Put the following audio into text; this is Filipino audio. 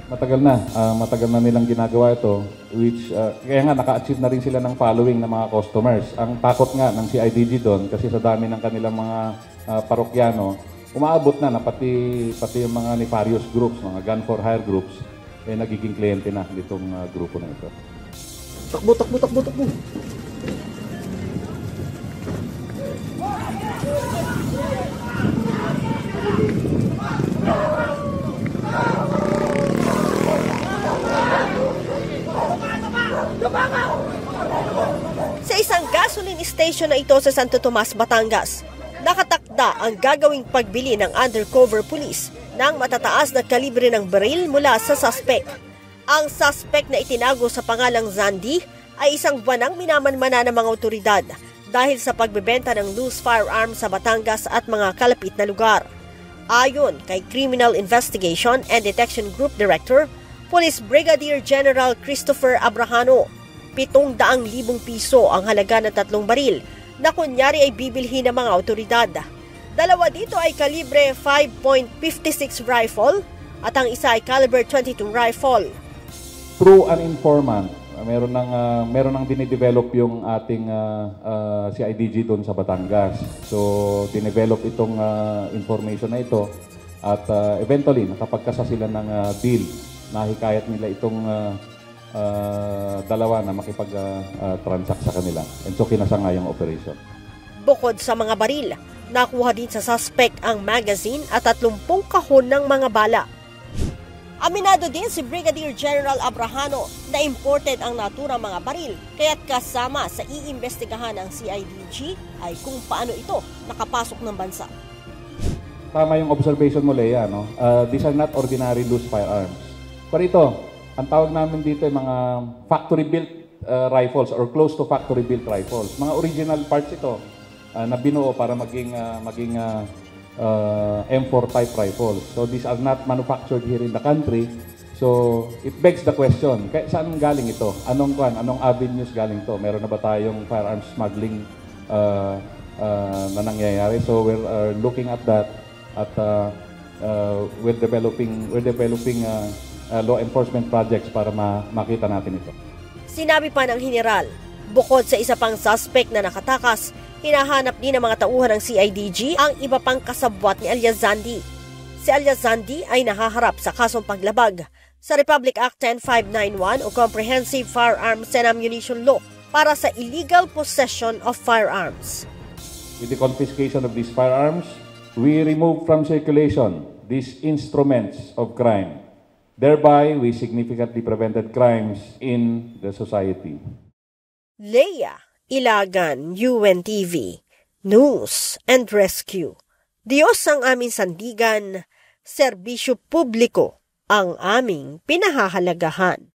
Matagal na nilang ginagawa ito, which kaya nga naka-achieve na rin sila ng following ng mga customers. Ang takot nga ng CIDG doon kasi sa dami ng kanilang mga parokyano, umaabot na pati yung mga nefarious groups, mga gun for hire groups, nagiging kliyente na nitong grupo na ito. Takbo! Sa isang gasoline station na ito sa Santo Tomas, Batangas, nakatakda ang gagawing pagbili ng undercover police ng matataas na kalibre ng baril mula sa suspect. Ang suspect na itinago sa pangalang Zandy ay isang buwanang minamanmana ng mga otoridad dahil sa pagbebenta ng loose firearms sa Batangas at mga kalapit na lugar. Ayon kay Criminal Investigation and Detection Group Director, Police Brigadier General Christopher Abrahano, 700,000 piso ang halaga ng 3 baril na kunyari ay bibilhin ng mga otoridad. 2 dito ay kalibre 5.56 rifle at ang isa ay caliber 22 rifle. Through an informant, meron nang dinidevelop yung ating CIDG doon sa Batangas. So, dinevelop itong information na ito at eventually nakapagkasa sila ng deal. Nahikayat nila itong dalawa na makipag-transact sa kanila. And so, kinasangay ang operation. Bukod sa mga baril, nakuha din sa suspect ang magazine at 30 kahon ng mga bala. Aminado din si Brigadier General Abrahano na imported ang naturang mga baril, kaya't kasama sa iimbestigahan ng CIDG ay kung paano ito nakapasok ng bansa. Tama yung observation mo, Leia, no? These are not ordinary loose firearms. Pero ito, ang tawag namin dito ay mga factory-built rifles or close to factory-built rifles. Mga original parts ito na binuo para maging M4 type rifles. So these are not manufactured here in the country. So it begs the question, saan galing ito? Anong avenues galing to? Meron na ba tayong firearms smuggling na nangyayari? So we're looking at that at we're developing law enforcement projects para makita natin ito. Sinabi pa ng General, bukod sa isa pang suspect na nakatakas, hinahanap din ng mga tauhan ng CIDG ang iba pang kasabwat ni alias Zandy. Si alias Zandy ay nahaharap sa kasong paglabag sa Republic Act 10591 o Comprehensive Firearms and Ammunition Law para sa illegal possession of firearms. With the confiscation of these firearms, we remove from circulation these instruments of crime. Thereby, we significantly prevented crimes in the society. Leia Ilagan, UNTV, News and Rescue. Diyos ang aming sandigan, serbisyo publiko ang aming pinahahalagahan.